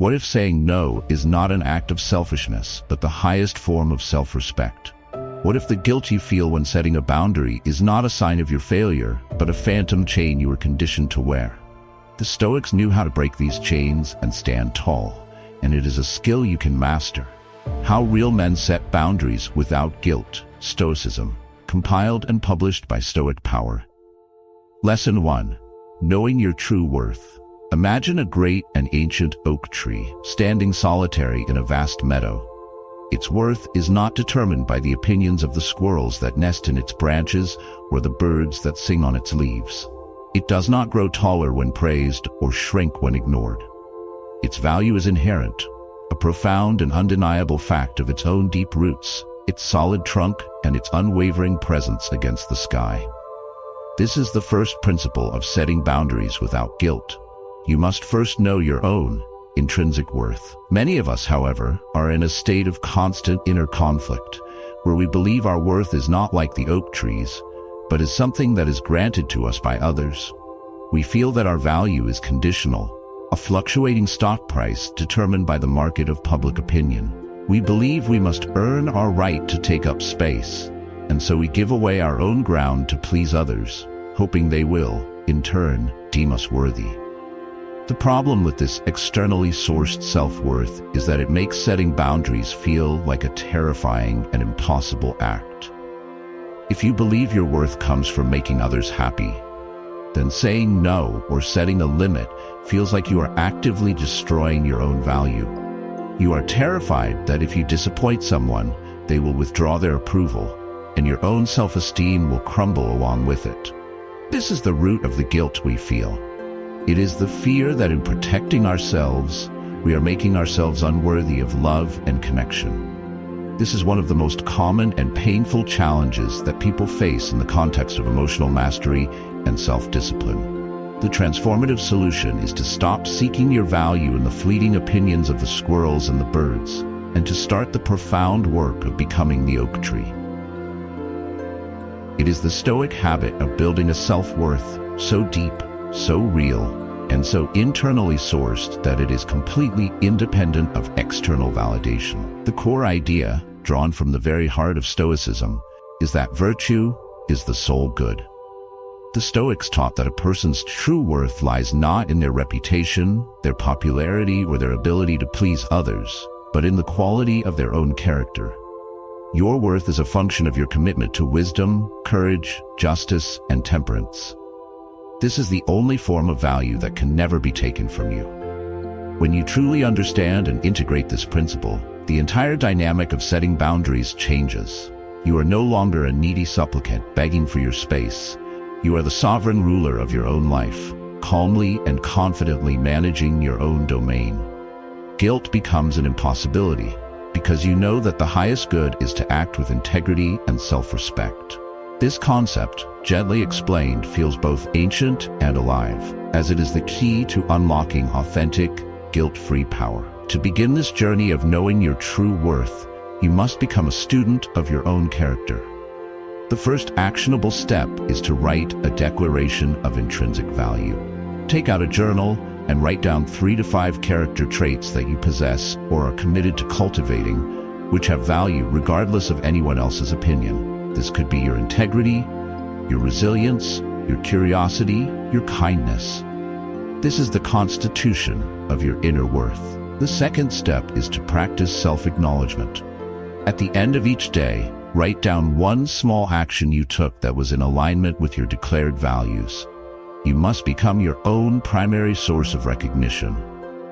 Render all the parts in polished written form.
What if saying no is not an act of selfishness, but the highest form of self-respect? What if the guilt you feel when setting a boundary is not a sign of your failure, but a phantom chain you were conditioned to wear? The Stoics knew how to break these chains and stand tall, and it is a skill you can master. How Real Men Set Boundaries Without Guilt, Stoicism, compiled and published by Stoic Power. Lesson 1. Knowing your true worth. Imagine a great and ancient oak tree standing solitary in a vast meadow. Its worth is not determined by the opinions of the squirrels that nest in its branches or the birds that sing on its leaves. It does not grow taller when praised or shrink when ignored. Its value is inherent, a profound and undeniable fact of its own deep roots, its solid trunk, and its unwavering presence against the sky. This is the first principle of setting boundaries without guilt. You must first know your own intrinsic worth. Many of us, however, are in a state of constant inner conflict, where we believe our worth is not like the oak trees, but is something that is granted to us by others. We feel that our value is conditional, a fluctuating stock price determined by the market of public opinion. We believe we must earn our right to take up space, and so we give away our own ground to please others, hoping they will, in turn, deem us worthy. The problem with this externally sourced self-worth is that it makes setting boundaries feel like a terrifying and impossible act. If you believe your worth comes from making others happy, then saying no or setting a limit feels like you are actively destroying your own value. You are terrified that if you disappoint someone, they will withdraw their approval, and your own self-esteem will crumble along with it. This is the root of the guilt we feel. It is the fear that in protecting ourselves, we are making ourselves unworthy of love and connection. This is one of the most common and painful challenges that people face in the context of emotional mastery and self-discipline. The transformative solution is to stop seeking your value in the fleeting opinions of the squirrels and the birds, and to start the profound work of becoming the oak tree. It is the Stoic habit of building a self-worth so deep, so real, and so internally sourced that it is completely independent of external validation. The core idea, drawn from the very heart of Stoicism, is that virtue is the sole good. The Stoics taught that a person's true worth lies not in their reputation, their popularity, or their ability to please others, but in the quality of their own character. Your worth is a function of your commitment to wisdom, courage, justice, and temperance. This is the only form of value that can never be taken from you. When you truly understand and integrate this principle, the entire dynamic of setting boundaries changes. You are no longer a needy supplicant begging for your space. You are the sovereign ruler of your own life, calmly and confidently managing your own domain. Guilt becomes an impossibility, because you know that the highest good is to act with integrity and self-respect. This concept, gently explained, feels both ancient and alive, as it is the key to unlocking authentic, guilt-free power. To begin this journey of knowing your true worth, you must become a student of your own character. The first actionable step is to write a declaration of intrinsic value. Take out a journal and write down 3 to 5 character traits that you possess or are committed to cultivating, which have value regardless of anyone else's opinion. This could be your integrity, your resilience, your curiosity, your kindness. This is the constitution of your inner worth. The second step is to practice self-acknowledgement. At the end of each day, write down one small action you took that was in alignment with your declared values. You must become your own primary source of recognition.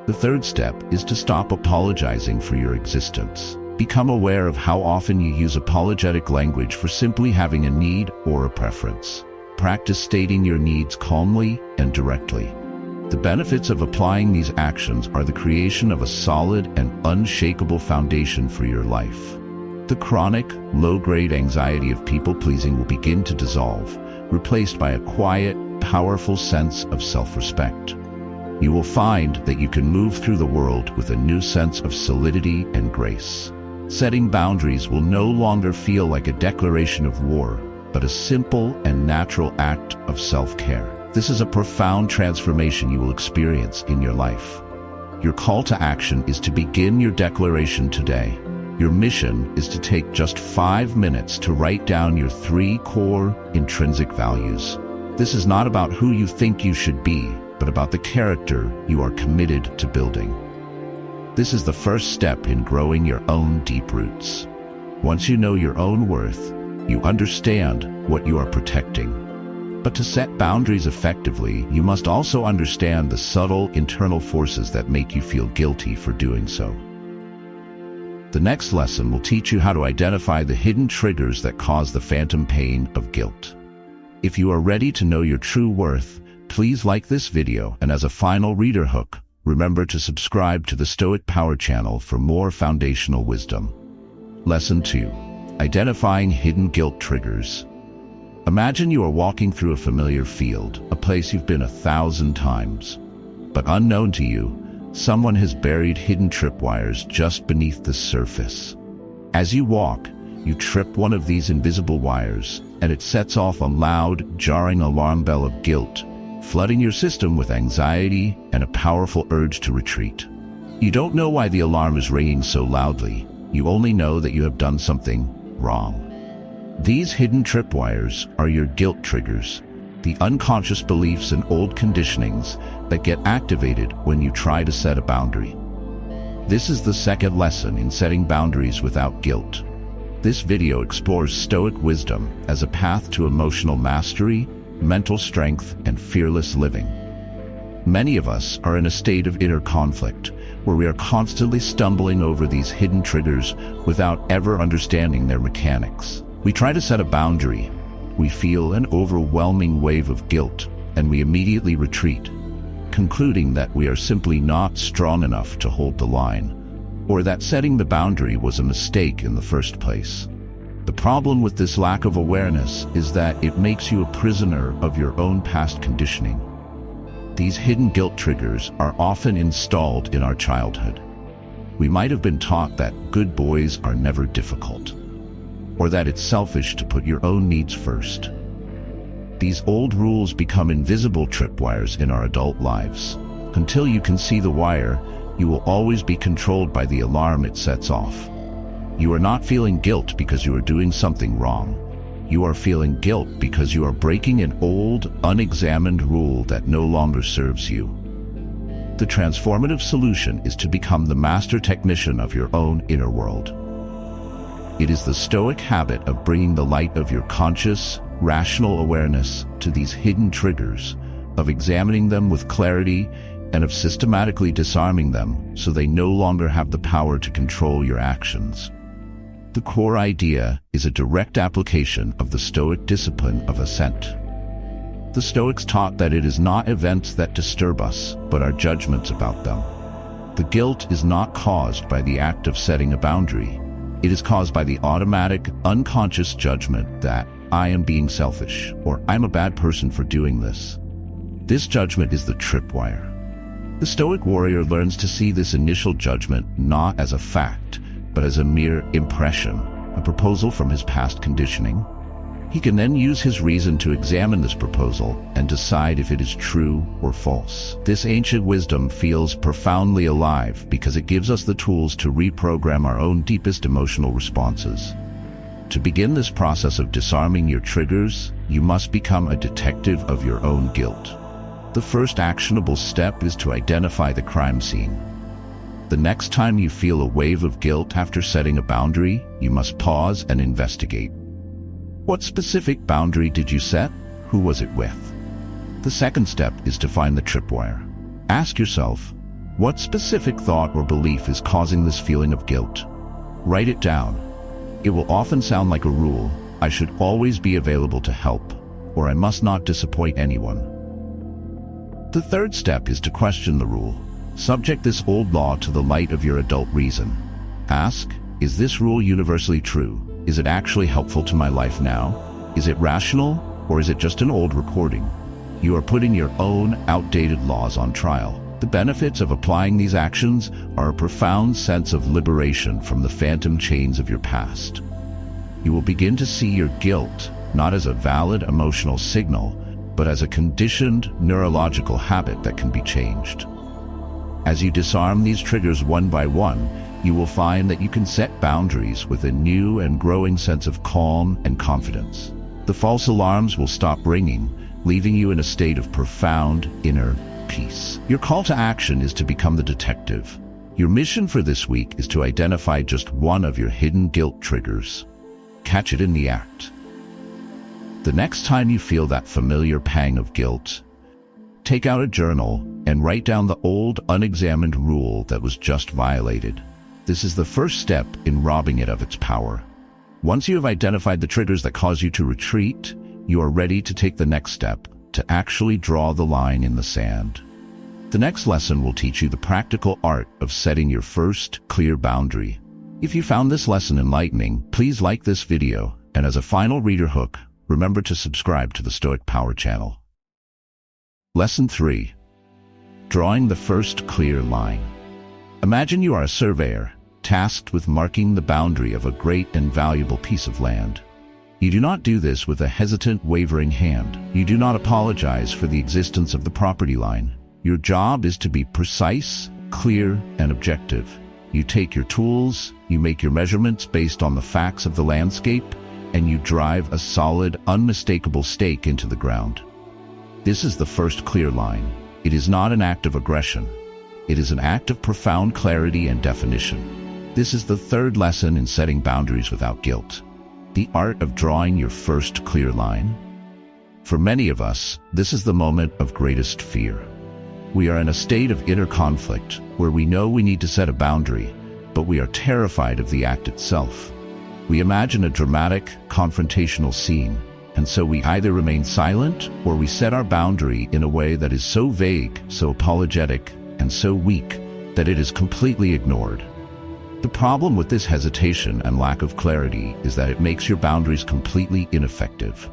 The third step is to stop apologizing for your existence. Become aware of how often you use apologetic language for simply having a need or a preference. Practice stating your needs calmly and directly. The benefits of applying these actions are the creation of a solid and unshakable foundation for your life. The chronic, low-grade anxiety of people-pleasing will begin to dissolve, replaced by a quiet, powerful sense of self-respect. You will find that you can move through the world with a new sense of solidity and grace. Setting boundaries will no longer feel like a declaration of war, but a simple and natural act of self-care. This is a profound transformation you will experience in your life. Your call to action is to begin your declaration today. Your mission is to take just 5 minutes to write down your 3 core intrinsic values. This is not about who you think you should be, but about the character you are committed to building. This is the first step in growing your own deep roots. Once you know your own worth, you understand what you are protecting. But to set boundaries effectively, you must also understand the subtle internal forces that make you feel guilty for doing so. The next lesson will teach you how to identify the hidden triggers that cause the phantom pain of guilt. If you are ready to know your true worth, please like this video, and as a final reader hook, remember to subscribe to the Stoic Power channel for more foundational wisdom. Lesson 2. Identifying hidden guilt triggers. Imagine you are walking through a familiar field, a place you've been 1,000 times. But unknown to you, someone has buried hidden tripwires just beneath the surface. As you walk, you trip one of these invisible wires, and it sets off a loud, jarring alarm bell of guilt, flooding your system with anxiety and a powerful urge to retreat. You don't know why the alarm is ringing so loudly. You only know that you have done something wrong. These hidden tripwires are your guilt triggers, the unconscious beliefs and old conditionings that get activated when you try to set a boundary. This is the second lesson in setting boundaries without guilt. This video explores Stoic wisdom as a path to emotional mastery, mental strength, and fearless living. Many of us are in a state of inner conflict, where we are constantly stumbling over these hidden triggers without ever understanding their mechanics. We try to set a boundary, we feel an overwhelming wave of guilt, and we immediately retreat, concluding that we are simply not strong enough to hold the line, or that setting the boundary was a mistake in the first place. The problem with this lack of awareness is that it makes you a prisoner of your own past conditioning. These hidden guilt triggers are often installed in our childhood. We might have been taught that good boys are never difficult, or that it's selfish to put your own needs first. These old rules become invisible tripwires in our adult lives. Until you can see the wire, you will always be controlled by the alarm it sets off. You are not feeling guilt because you are doing something wrong. You are feeling guilt because you are breaking an old, unexamined rule that no longer serves you. The transformative solution is to become the master technician of your own inner world. It is the Stoic habit of bringing the light of your conscious, rational awareness to these hidden triggers, of examining them with clarity, and of systematically disarming them so they no longer have the power to control your actions. The core idea is a direct application of the Stoic discipline of assent. The Stoics taught that it is not events that disturb us, but our judgments about them. The guilt is not caused by the act of setting a boundary. It is caused by the automatic, unconscious judgment that I am being selfish, or I'm a bad person for doing this. This judgment is the tripwire. The Stoic warrior learns to see this initial judgment not as a fact, but as a mere impression, a proposal from his past conditioning. He can then use his reason to examine this proposal and decide if it is true or false. This ancient wisdom feels profoundly alive because it gives us the tools to reprogram our own deepest emotional responses. To begin this process of disarming your triggers, you must become a detective of your own guilt. The first actionable step is to identify the crime scene. The next time you feel a wave of guilt after setting a boundary, you must pause and investigate. What specific boundary did you set? Who was it with? The second step is to find the tripwire. Ask yourself, what specific thought or belief is causing this feeling of guilt? Write it down. It will often sound like a rule: I should always be available to help, or I must not disappoint anyone. The third step is to question the rule. Subject this old law to the light of your adult reason. Ask, is this rule universally true? Is it actually helpful to my life now? Is it rational, or is it just an old recording? You are putting your own outdated laws on trial. The benefits of applying these actions are a profound sense of liberation from the phantom chains of your past. You will begin to see your guilt not as a valid emotional signal, but as a conditioned neurological habit that can be changed. As you disarm these triggers one by one, you will find that you can set boundaries with a new and growing sense of calm and confidence. The false alarms will stop ringing, leaving you in a state of profound inner peace. Your call to action is to become the detective. Your mission for this week is to identify just one of your hidden guilt triggers. Catch it in the act. The next time you feel that familiar pang of guilt, take out a journal and write down the old, unexamined rule that was just violated. This is the first step in robbing it of its power. Once you have identified the triggers that cause you to retreat, you are ready to take the next step, to actually draw the line in the sand. The next lesson will teach you the practical art of setting your first clear boundary. If you found this lesson enlightening, please like this video, and as a final reader hook, remember to subscribe to the Stoic Power channel. Lesson 3. Drawing the first clear line. Imagine you are a surveyor, tasked with marking the boundary of a great and valuable piece of land. You do not do this with a hesitant, wavering hand. You do not apologize for the existence of the property line. Your job is to be precise, clear, and objective. You take your tools, you make your measurements based on the facts of the landscape, and you drive a solid, unmistakable stake into the ground. This is the first clear line. It is not an act of aggression. It is an act of profound clarity and definition. This is the third lesson in setting boundaries without guilt. The art of drawing your first clear line. For many of us, this is the moment of greatest fear. We are in a state of inner conflict where we know we need to set a boundary, but we are terrified of the act itself. We imagine a dramatic, confrontational scene, and so we either remain silent or we set our boundary in a way that is so vague, so apologetic, and so weak that it is completely ignored. The problem with this hesitation and lack of clarity is that it makes your boundaries completely ineffective.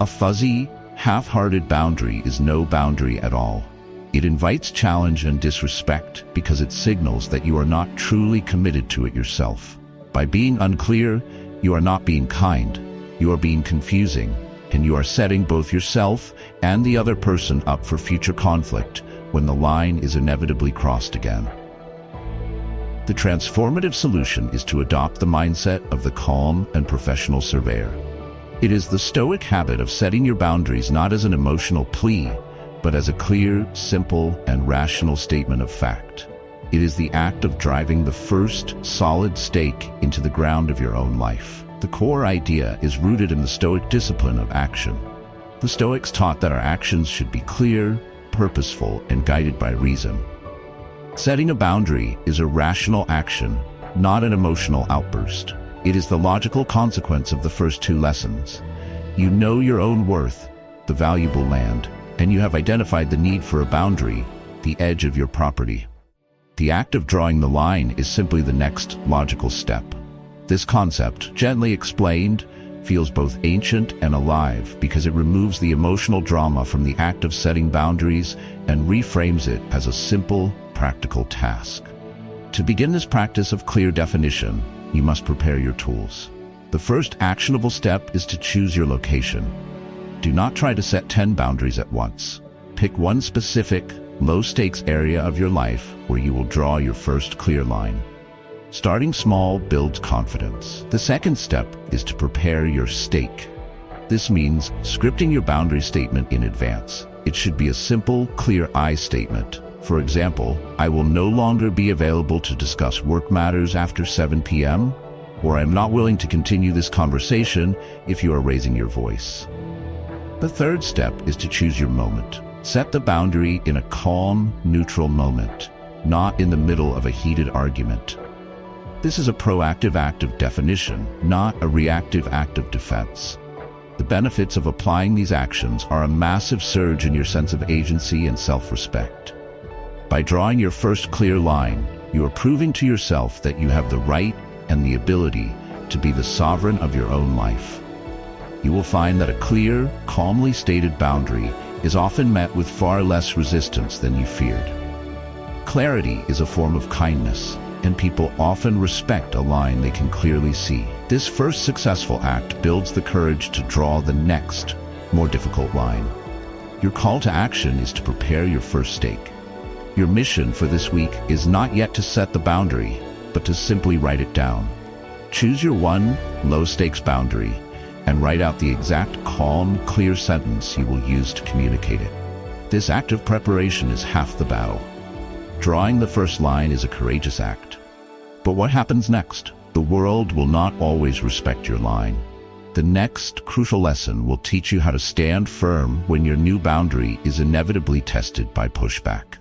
A fuzzy, half-hearted boundary is no boundary at all. It invites challenge and disrespect because it signals that you are not truly committed to it yourself. By being unclear, you are not being kind. You are being confusing, and you are setting both yourself and the other person up for future conflict when the line is inevitably crossed again. The transformative solution is to adopt the mindset of the calm and professional surveyor. It is the Stoic habit of setting your boundaries not as an emotional plea, but as a clear, simple, and rational statement of fact. It is the act of driving the first solid stake into the ground of your own life. The core idea is rooted in the Stoic discipline of action. The Stoics taught that our actions should be clear, purposeful, and guided by reason. Setting a boundary is a rational action, not an emotional outburst. It is the logical consequence of the first two lessons. You know your own worth, the valuable land, and you have identified the need for a boundary, the edge of your property. The act of drawing the line is simply the next logical step. This concept, gently explained, feels both ancient and alive because it removes the emotional drama from the act of setting boundaries and reframes it as a simple, practical task. To begin this practice of clear definition, you must prepare your tools. The first actionable step is to choose your location. Do not try to set 10 boundaries at once. Pick one specific, low-stakes area of your life where you will draw your first clear line. Starting small builds confidence. The second step is to prepare your stake. This means scripting your boundary statement in advance. It should be a simple, clear I statement. For example, I will no longer be available to discuss work matters after 7 p.m., or I am not willing to continue this conversation if you are raising your voice. The third step is to choose your moment. Set the boundary in a calm, neutral moment, not in the middle of a heated argument. This is a proactive act of definition, not a reactive act of defense. The benefits of applying these actions are a massive surge in your sense of agency and self-respect. By drawing your first clear line, you are proving to yourself that you have the right and the ability to be the sovereign of your own life. You will find that a clear, calmly stated boundary is often met with far less resistance than you feared. Clarity is a form of kindness, and people often respect a line they can clearly see. This first successful act builds the courage to draw the next, more difficult line. Your call to action is to prepare your first stake. Your mission for this week is not yet to set the boundary, but to simply write it down. Choose your one low-stakes boundary and write out the exact calm, clear sentence you will use to communicate it. This act of preparation is half the battle. Drawing the first line is a courageous act. But what happens next? The world will not always respect your line. The next crucial lesson will teach you how to stand firm when your new boundary is inevitably tested by pushback.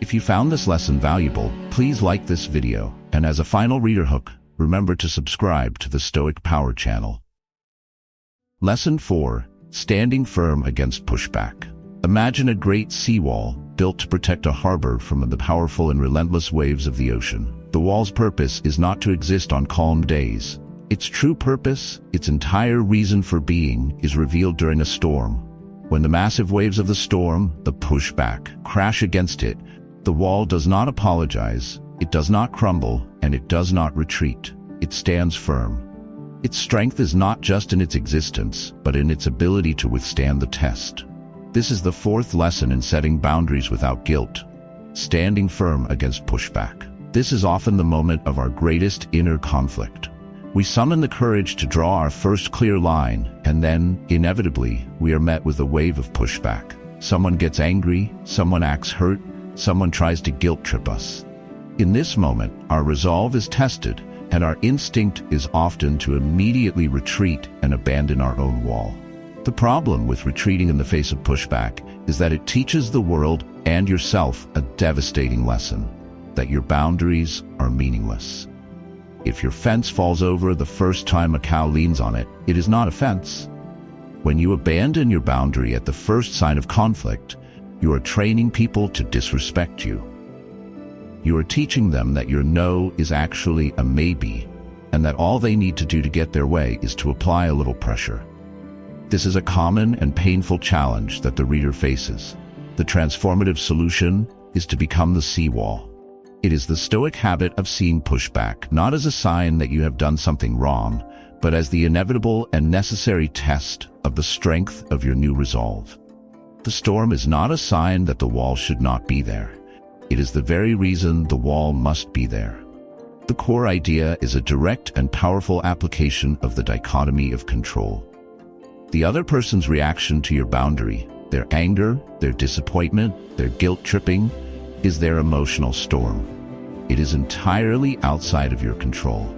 If you found this lesson valuable, please like this video, and as a final reader hook, remember to subscribe to the Stoic Power channel. Lesson 4. Standing firm against pushback. Imagine a great seawall built to protect a harbor from the powerful and relentless waves of the ocean. The wall's purpose is not to exist on calm days. Its true purpose, its entire reason for being, is revealed during a storm. When the massive waves of the storm, the pushback, crash against it, the wall does not apologize, it does not crumble, and it does not retreat. It stands firm. Its strength is not just in its existence, but in its ability to withstand the test. This is the fourth lesson in setting boundaries without guilt. Standing firm against pushback. This is often the moment of our greatest inner conflict. We summon the courage to draw our first clear line, and then, inevitably, we are met with a wave of pushback. Someone gets angry, someone acts hurt, someone tries to guilt trip us. In this moment, our resolve is tested, and our instinct is often to immediately retreat and abandon our own wall. The problem with retreating in the face of pushback is that it teaches the world and yourself a devastating lesson, that your boundaries are meaningless. If your fence falls over the first time a cow leans on it, it is not a fence. When you abandon your boundary at the first sign of conflict, you are training people to disrespect you. You are teaching them that your no is actually a maybe, and that all they need to do to get their way is to apply a little pressure. This is a common and painful challenge that the reader faces. The transformative solution is to become the seawall. It is the Stoic habit of seeing pushback not as a sign that you have done something wrong, but as the inevitable and necessary test of the strength of your new resolve. The storm is not a sign that the wall should not be there. It is the very reason the wall must be there. The core idea is a direct and powerful application of the dichotomy of control. The other person's reaction to your boundary, their anger, their disappointment, their guilt-tripping, is their emotional storm. It is entirely outside of your control.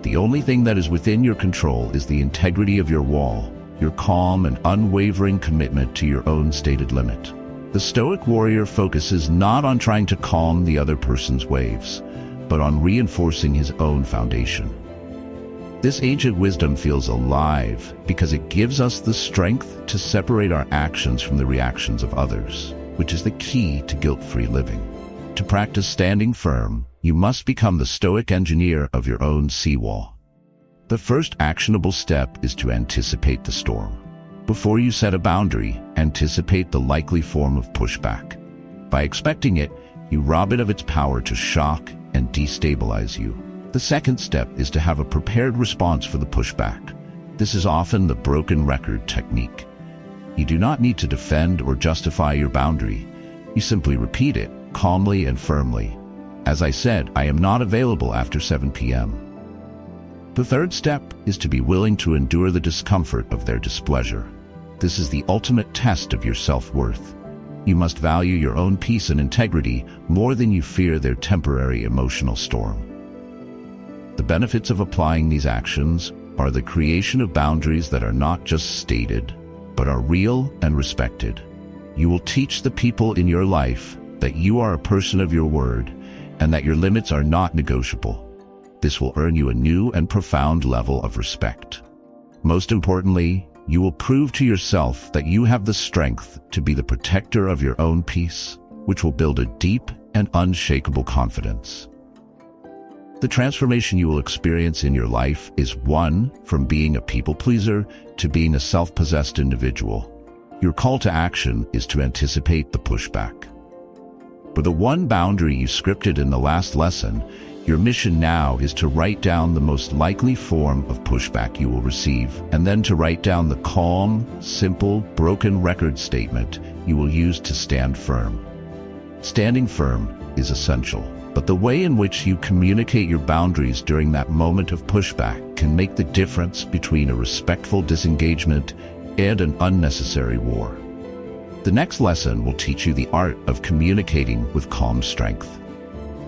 The only thing that is within your control is the integrity of your wall, your calm and unwavering commitment to your own stated limit. The Stoic warrior focuses not on trying to calm the other person's waves, but on reinforcing his own foundation. This ancient wisdom feels alive because it gives us the strength to separate our actions from the reactions of others, which is the key to guilt-free living. To practice standing firm, you must become the Stoic engineer of your own seawall. The first actionable step is to anticipate the storm. Before you set a boundary, anticipate the likely form of pushback. By expecting it, you rob it of its power to shock and destabilize you. The second step is to have a prepared response for the pushback. This is often the broken record technique. You do not need to defend or justify your boundary. You simply repeat it, calmly and firmly. As I said, I am not available after 7 p.m. The third step is to be willing to endure the discomfort of their displeasure. This is the ultimate test of your self-worth. You must value your own peace and integrity more than you fear their temporary emotional storm. The benefits of applying these actions are the creation of boundaries that are not just stated, but are real and respected. You will teach the people in your life that you are a person of your word and that your limits are not negotiable. This will earn you a new and profound level of respect. Most importantly, you will prove to yourself that you have the strength to be the protector of your own peace, which will build a deep and unshakable confidence. The transformation you will experience in your life is one from being a people pleaser to being a self-possessed individual. Your call to action is to anticipate the pushback. For the one boundary you scripted in the last lesson, your mission now is to write down the most likely form of pushback you will receive, and then to write down the calm, simple, broken record statement you will use to stand firm. Standing firm is essential, but the way in which you communicate your boundaries during that moment of pushback can make the difference between a respectful disengagement and an unnecessary war. The next lesson will teach you the art of communicating with calm strength.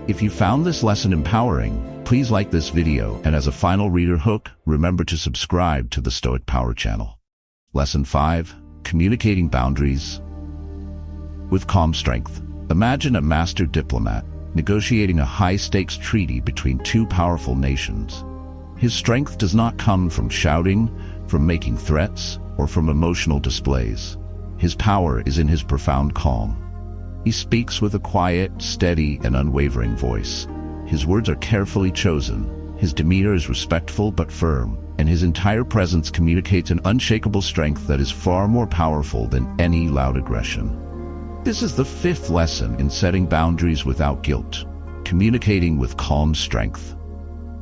If you found this lesson empowering, please like this video, and as a final reader hook, remember to subscribe to the Stoic Power channel. Lesson 5. Communicating boundaries with calm strength. Imagine a master diplomat negotiating a high-stakes treaty between two powerful nations. His strength does not come from shouting, from making threats, or from emotional displays. His power is in his profound calm. He speaks with a quiet, steady, and unwavering voice. His words are carefully chosen. His demeanor is respectful but firm, and his entire presence communicates an unshakable strength that is far more powerful than any loud aggression. This is the 5th lesson in setting boundaries without guilt, communicating with calm strength.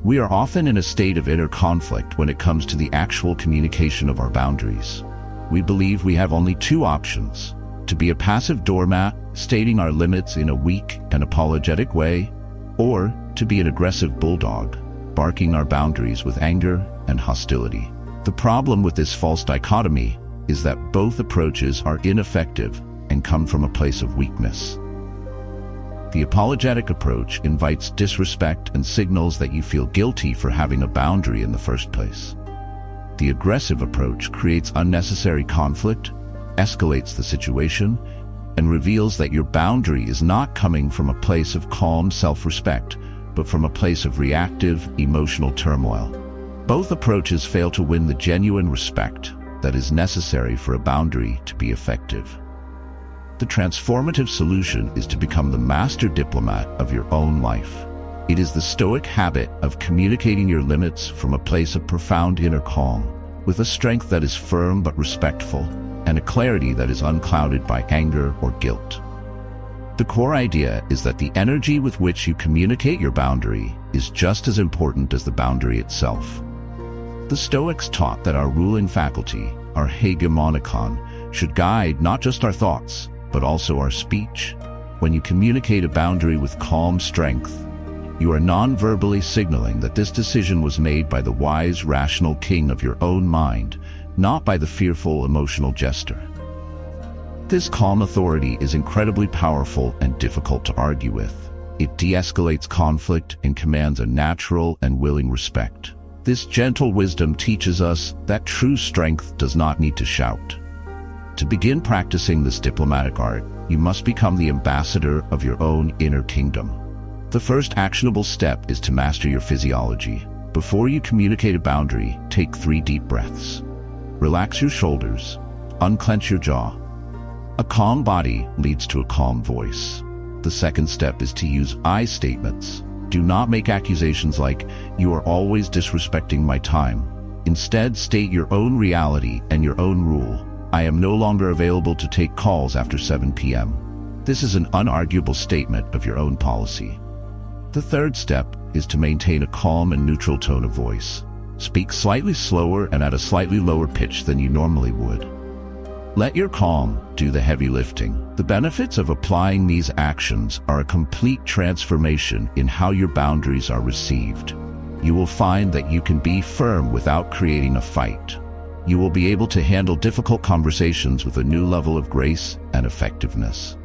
We are often in a state of inner conflict when it comes to the actual communication of our boundaries. We believe we have only 2 options: to be a passive doormat, stating our limits in a weak and apologetic way, or to be an aggressive bulldog, barking our boundaries with anger and hostility. The problem with this false dichotomy is that both approaches are ineffective and come from a place of weakness. The apologetic approach invites disrespect and signals that you feel guilty for having a boundary in the first place. The aggressive approach creates unnecessary conflict, escalates the situation, and reveals that your boundary is not coming from a place of calm self-respect, but from a place of reactive, emotional turmoil. Both approaches fail to win the genuine respect that is necessary for a boundary to be effective. The transformative solution is to become the master diplomat of your own life. It is the Stoic habit of communicating your limits from a place of profound inner calm, with a strength that is firm but respectful, and a clarity that is unclouded by anger or guilt. The core idea is that the energy with which you communicate your boundary is just as important as the boundary itself. The Stoics taught that our ruling faculty, our hegemonikon, should guide not just our thoughts, but also our speech. When you communicate a boundary with calm strength, you are non-verbally signaling that this decision was made by the wise, rational king of your own mind, not by the fearful, emotional jester. This calm authority is incredibly powerful and difficult to argue with. It de-escalates conflict and commands a natural and willing respect. This gentle wisdom teaches us that true strength does not need to shout. To begin practicing this diplomatic art, you must become the ambassador of your own inner kingdom. The first actionable step is to master your physiology. Before you communicate a boundary, take 3 deep breaths. Relax your shoulders, unclench your jaw. A calm body leads to a calm voice. The second step is to use I statements. Do not make accusations like, "You are always disrespecting my time." Instead, state your own reality and your own rule. "I am no longer available to take calls after 7 p.m. This is an unarguable statement of your own policy. The third step is to maintain a calm and neutral tone of voice. Speak slightly slower and at a slightly lower pitch than you normally would. Let your calm do the heavy lifting. The benefits of applying these actions are a complete transformation in how your boundaries are received. You will find that you can be firm without creating a fight. You will be able to handle difficult conversations with a new level of grace and effectiveness.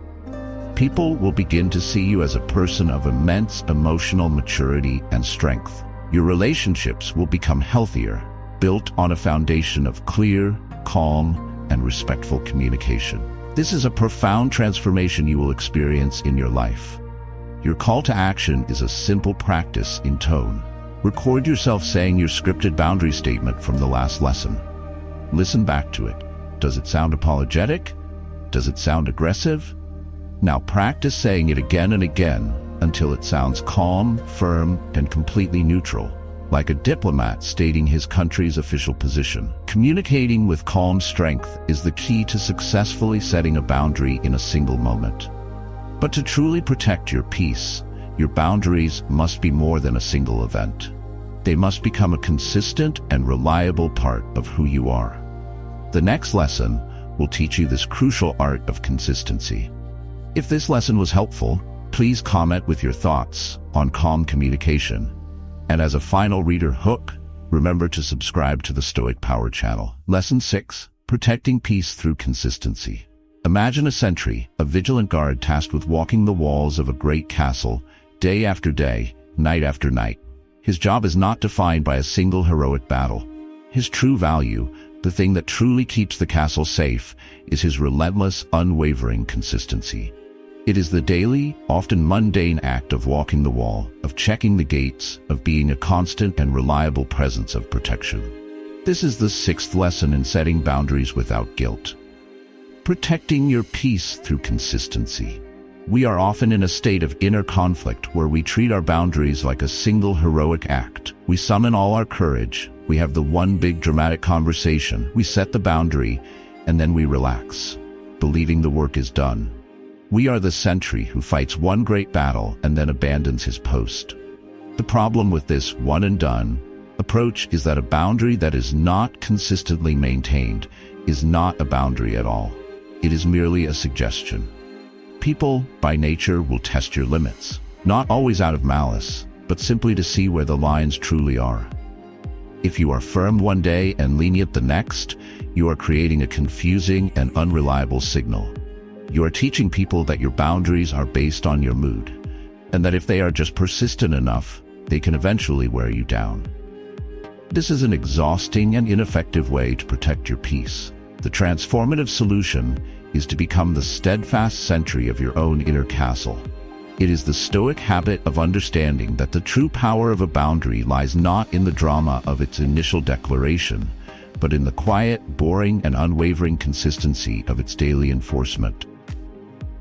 People will begin to see you as a person of immense emotional maturity and strength. Your relationships will become healthier, built on a foundation of clear, calm, and respectful communication. This is a profound transformation you will experience in your life. Your call to action is a simple practice in tone. Record yourself saying your scripted boundary statement from the last lesson. Listen back to it. Does it sound apologetic? Does it sound aggressive? Now practice saying it again and again until it sounds calm, firm, and completely neutral, like a diplomat stating his country's official position. Communicating with calm strength is the key to successfully setting a boundary in a single moment. But to truly protect your peace, your boundaries must be more than a single event. They must become a consistent and reliable part of who you are. The next lesson will teach you this crucial art of consistency. If this lesson was helpful, please comment with your thoughts on calm communication. And as a final reader hook, remember to subscribe to the Stoic Power channel. Lesson 6. Protecting peace through consistency. Imagine a sentry, a vigilant guard tasked with walking the walls of a great castle, day after day, night after night. His job is not defined by a single heroic battle. His true value, the thing that truly keeps the castle safe, is his relentless, unwavering consistency. It is the daily, often mundane act of walking the wall, of checking the gates, of being a constant and reliable presence of protection. This is the 6th lesson in setting boundaries without guilt. Protecting your peace through consistency. We are often in a state of inner conflict where we treat our boundaries like a single heroic act. We summon all our courage, we have the one big dramatic conversation, we set the boundary, and then we relax, believing the work is done. We are the sentry who fights one great battle and then abandons his post. The problem with this one-and-done approach is that a boundary that is not consistently maintained is not a boundary at all. It is merely a suggestion. People, by nature, will test your limits, not always out of malice, but simply to see where the lines truly are. If you are firm one day and lenient the next, you are creating a confusing and unreliable signal. You are teaching people that your boundaries are based on your mood, and that if they are just persistent enough, they can eventually wear you down. This is an exhausting and ineffective way to protect your peace. The transformative solution is to become the steadfast sentry of your own inner castle. It is the Stoic habit of understanding that the true power of a boundary lies not in the drama of its initial declaration, but in the quiet, boring, and unwavering consistency of its daily enforcement.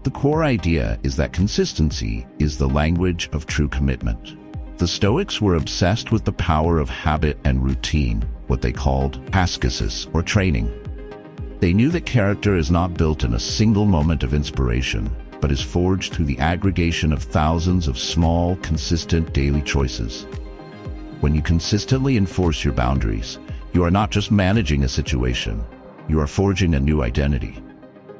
The core idea is that consistency is the language of true commitment. The Stoics were obsessed with the power of habit and routine, what they called ascesis, or training. They knew that character is not built in a single moment of inspiration, but is forged through the aggregation of thousands of small, consistent daily choices. When you consistently enforce your boundaries, you are not just managing a situation, you are forging a new identity.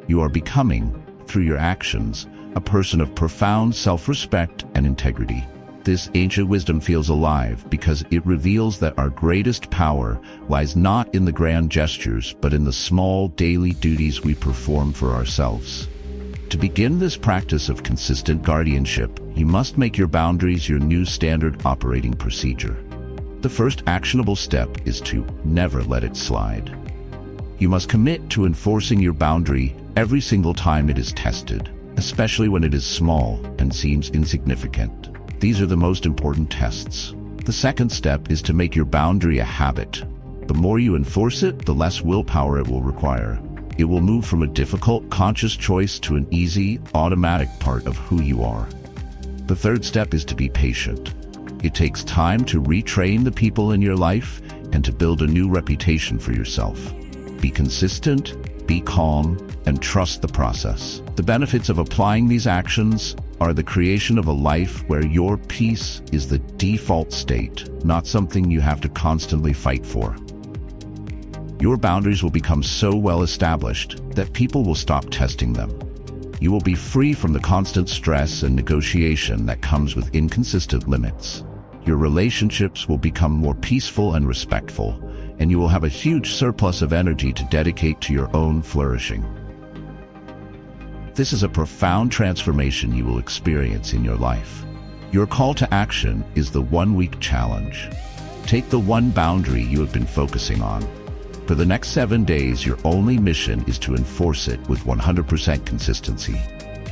You are becoming, through your actions, a person of profound self-respect and integrity. This ancient wisdom feels alive because it reveals that our greatest power lies not in the grand gestures, but in the small daily duties we perform for ourselves. To begin this practice of consistent guardianship, you must make your boundaries your new standard operating procedure. The first actionable step is to never let it slide. You must commit to enforcing your boundary every single time it is tested, especially when it is small and seems insignificant. These are the most important tests. The second step is to make your boundary a habit. The more you enforce it, the less willpower it will require. It will move from a difficult, conscious choice to an easy, automatic part of who you are. The third step is to be patient. It takes time to retrain the people in your life and to build a new reputation for yourself. Be consistent, be calm, and trust the process. The benefits of applying these actions are the creation of a life where your peace is the default state, not something you have to constantly fight for. Your boundaries will become so well established that people will stop testing them. You will be free from the constant stress and negotiation that comes with inconsistent limits. Your relationships will become more peaceful and respectful, and you will have a huge surplus of energy to dedicate to your own flourishing. This is a profound transformation you will experience in your life. Your call to action is the 1-week challenge. Take the one boundary you have been focusing on. For the next 7 days, your only mission is to enforce it with 100% consistency.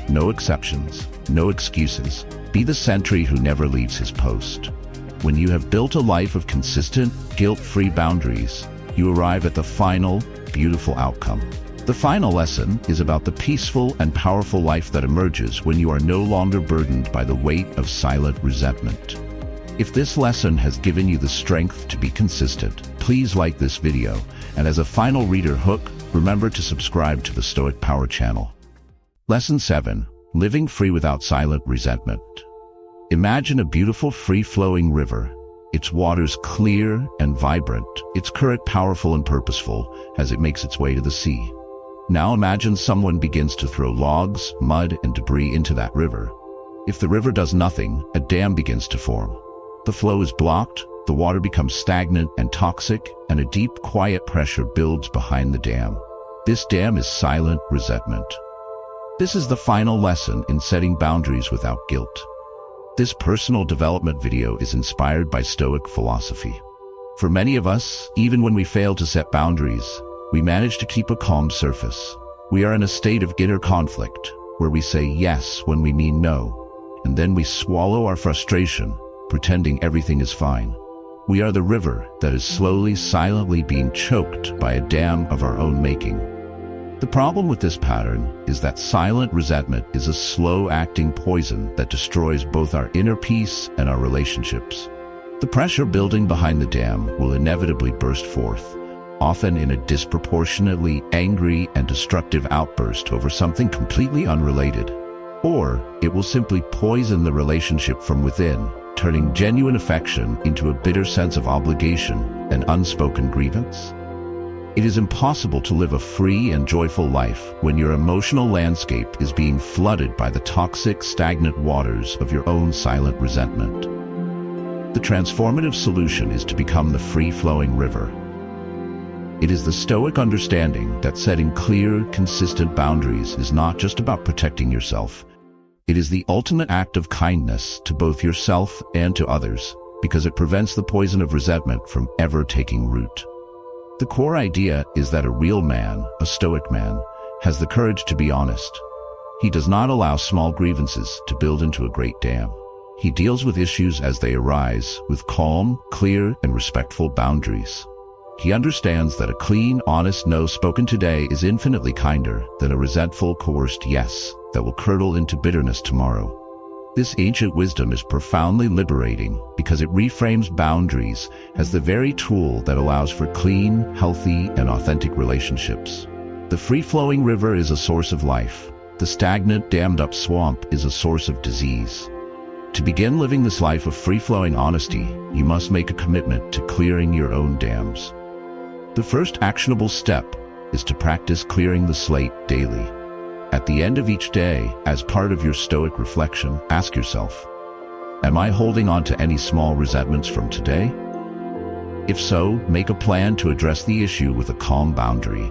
No exceptions, no excuses. Be the sentry who never leaves his post. When you have built a life of consistent, guilt-free boundaries, you arrive at the final, beautiful outcome. The final lesson is about the peaceful and powerful life that emerges when you are no longer burdened by the weight of silent resentment. If this lesson has given you the strength to be consistent, please like this video, and as a final reader hook, remember to subscribe to the Stoic Power channel. Lesson 7. Living free without silent resentment. Imagine a beautiful free-flowing river, its waters clear and vibrant, its current powerful and purposeful as it makes its way to the sea. Now imagine someone begins to throw logs, mud, and debris into that river. If the river does nothing, a dam begins to form. The flow is blocked, the water becomes stagnant and toxic, and a deep, quiet pressure builds behind the dam. This dam is silent resentment. This is the final lesson in setting boundaries without guilt. This personal development video is inspired by Stoic philosophy. For many of us, even when we fail to set boundaries, we manage to keep a calm surface. We are in a state of inner conflict, where we say yes when we mean no, and then we swallow our frustration, pretending everything is fine. We are the river that is slowly, silently being choked by a dam of our own making. The problem with this pattern is that silent resentment is a slow-acting poison that destroys both our inner peace and our relationships. The pressure building behind the dam will inevitably burst forth, often in a disproportionately angry and destructive outburst over something completely unrelated. Or it will simply poison the relationship from within, turning genuine affection into a bitter sense of obligation and unspoken grievance. It is impossible to live a free and joyful life when your emotional landscape is being flooded by the toxic, stagnant waters of your own silent resentment. The transformative solution is to become the free-flowing river. It is the Stoic understanding that setting clear, consistent boundaries is not just about protecting yourself. It is the ultimate act of kindness to both yourself and to others, because it prevents the poison of resentment from ever taking root. The core idea is that a real man, a Stoic man, has the courage to be honest. He does not allow small grievances to build into a great dam. He deals with issues as they arise, with calm, clear, and respectful boundaries. He understands that a clean, honest no spoken today is infinitely kinder than a resentful, coerced yes that will curdle into bitterness tomorrow. This ancient wisdom is profoundly liberating because it reframes boundaries as the very tool that allows for clean, healthy, and authentic relationships. The free-flowing river is a source of life. The stagnant, dammed-up swamp is a source of disease. To begin living this life of free-flowing honesty, you must make a commitment to clearing your own dams. The first actionable step is to practice clearing the slate daily. At the end of each day, as part of your Stoic reflection, ask yourself, am I holding on to any small resentments from today? If so, make a plan to address the issue with a calm boundary,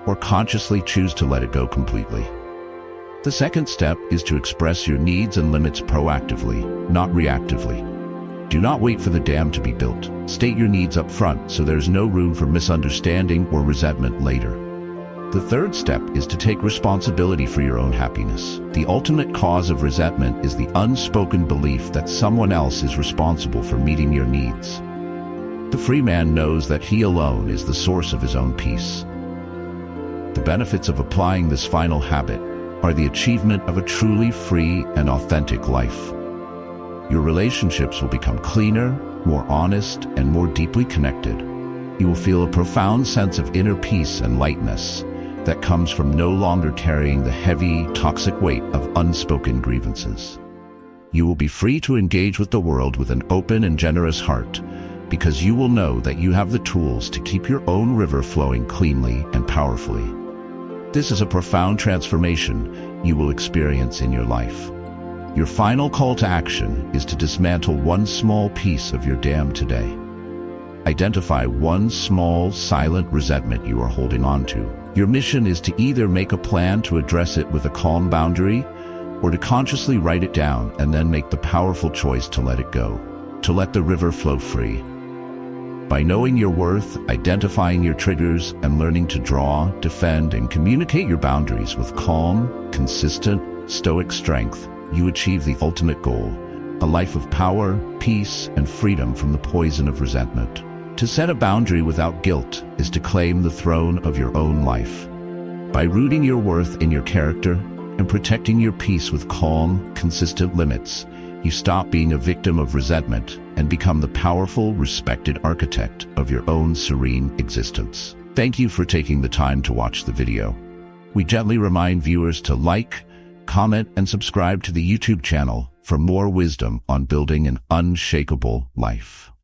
or consciously choose to let it go completely. The second step is to express your needs and limits proactively, not reactively. Do not wait for the dam to be built. State your needs up front so there's no room for misunderstanding or resentment later. The third step is to take responsibility for your own happiness. The ultimate cause of resentment is the unspoken belief that someone else is responsible for meeting your needs. The free man knows that he alone is the source of his own peace. The benefits of applying this final habit are the achievement of a truly free and authentic life. Your relationships will become cleaner, more honest, and more deeply connected. You will feel a profound sense of inner peace and lightness that comes from no longer carrying the heavy, toxic weight of unspoken grievances. You will be free to engage with the world with an open and generous heart, because you will know that you have the tools to keep your own river flowing cleanly and powerfully. This is a profound transformation you will experience in your life. Your final call to action is to dismantle one small piece of your dam today. Identify one small, silent resentment you are holding on to. Your mission is to either make a plan to address it with a calm boundary, or to consciously write it down and then make the powerful choice to let it go, to let the river flow free. By knowing your worth, identifying your triggers, and learning to draw, defend, and communicate your boundaries with calm, consistent, Stoic strength, you achieve the ultimate goal, a life of power, peace, and freedom from the poison of resentment. To set a boundary without guilt is to claim the throne of your own life. By rooting your worth in your character and protecting your peace with calm, consistent limits, you stop being a victim of resentment and become the powerful, respected architect of your own serene existence. Thank you for taking the time to watch the video. We gently remind viewers to like, comment, and subscribe to the YouTube channel for more wisdom on building an unshakable life.